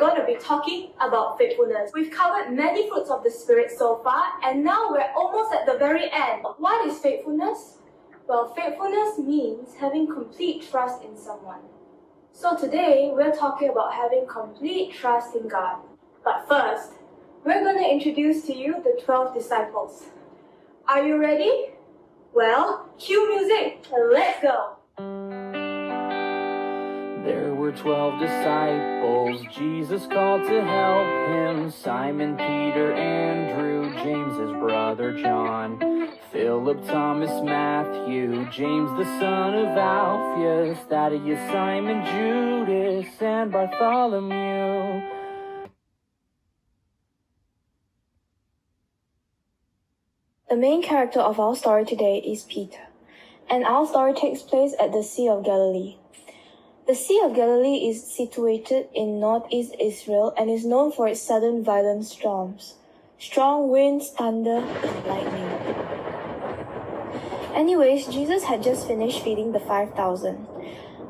going to be talking about faithfulness. We've covered many fruits of the Spirit so far, and now we're almost at the very end. What is faithfulness? Well, faithfulness means having complete trust in someone. So today, we're talking about having complete trust in God. But first, we're going to introduce to you the 12 disciples. Are you ready? Well, cue music and let's go! There were 12 disciples Jesus called to help him. Simon, Peter, Andrew, James, his brother John, Philip, Thomas, Matthew, James the son of Alphaeus, Thaddeus, Simon, Judas, and Bartholomew. The main character of our story today is Peter, and our story takes place at the Sea of Galilee. The Sea of Galilee is situated in northeast Israel and is known for its sudden violent storms, strong winds, thunder, and lightning. Anyways, Jesus had just finished feeding the 5,000.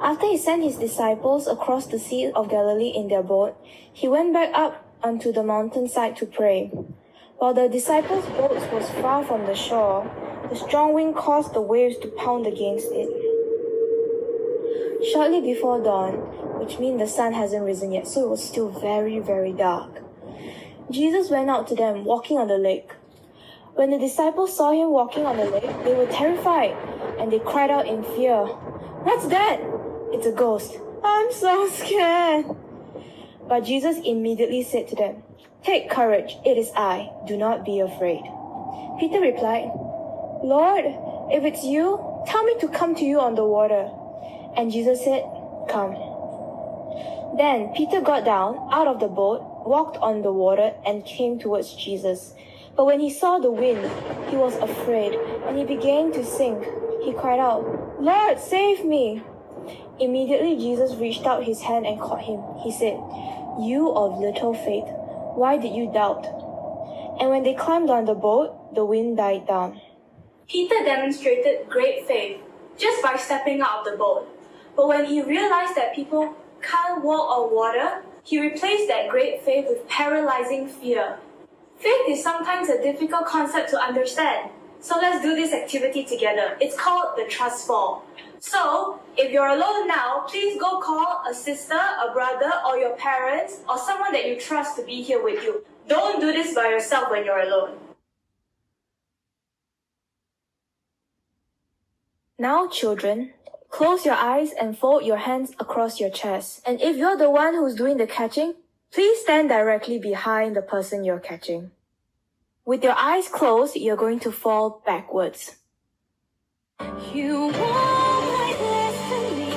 After he sent his disciples across the Sea of Galilee in their boat, he went back up onto the mountainside to pray. While the disciples' boat was far from the shore, the strong wind caused the waves to pound against it. Shortly before dawn, which means the sun hasn't risen yet, so it was still very, very dark, Jesus went out to them walking on the lake. When the disciples saw him walking on the lake, they were terrified, and they cried out in fear, "What's that?" "It's a ghost." "I'm so scared." But Jesus immediately said to them, "Take courage, it is I, do not be afraid." Peter replied, "Lord, if it's you, tell me to come to you on the water." And Jesus said, "Come." Then Peter got down out of the boat, walked on the water, and came towards Jesus. But when he saw the wind, he was afraid, and he began to sink. He cried out, "Lord, save me!" Immediately Jesus reached out his hand and caught him. He said, "You of little faith, why did you doubt?" And when they climbed on the boat, the wind died down. Peter demonstrated great faith just by stepping out of the boat. But when he realized that people can't walk on water, he replaced that great faith with paralyzing fear. Faith is sometimes a difficult concept to understand. So let's do this activity together. It's called the trust fall. So, if you're alone now, please go call a sister, a brother, or your parents, or someone that you trust to be here with you. Don't do this by yourself when you're alone. Now, children, close your eyes and fold your hands across your chest. And if you're the one who's doing the catching, please stand directly behind the person you're catching. With your eyes closed, you're going to fall backwards. You want my destiny.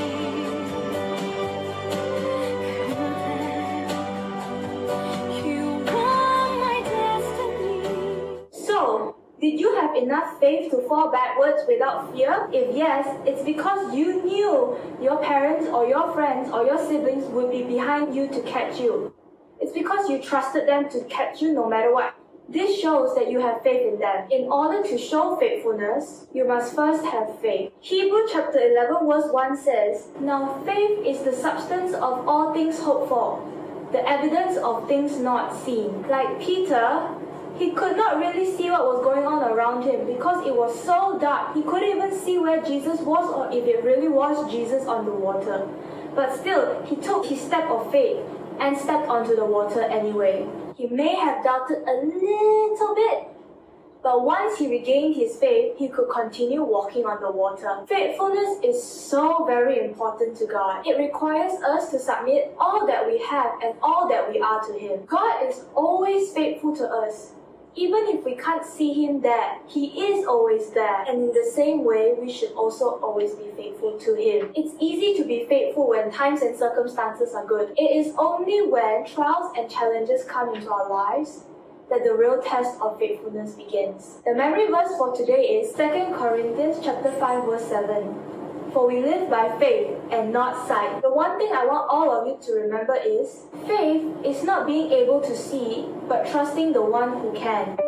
You want my destiny. So, did you have enough faith to fall backwards without fear? If yes, it's because you knew your parents or your friends or your siblings would be behind you to catch you. It's because you trusted them to catch you no matter what. This shows that you have faith in them. In order to show faithfulness, you must first have faith. Hebrews chapter 11 verse 1 says, "Now faith is the substance of all things hoped for, the evidence of things not seen." Like Peter, he could not really see what was going on around him because it was so dark. He couldn't even see where Jesus was or if it really was Jesus on the water. But still, he took his step of faith and stepped onto the water anyway. He may have doubted a little bit, but once he regained his faith, he could continue walking on the water. Faithfulness is so very important to God. It requires us to submit all that we have and all that we are to Him. God is always faithful to us. Even if we can't see Him there, He is always there. And in the same way, we should also always be faithful to Him. It's easy to be faithful when times and circumstances are good. It is only when trials and challenges come into our lives that the real test of faithfulness begins. The memory verse for today is 2 Corinthians chapter 5 verse 7. For we live by faith and not sight. The one thing I want all of you to remember is, faith is not being able to see, but trusting the one who can.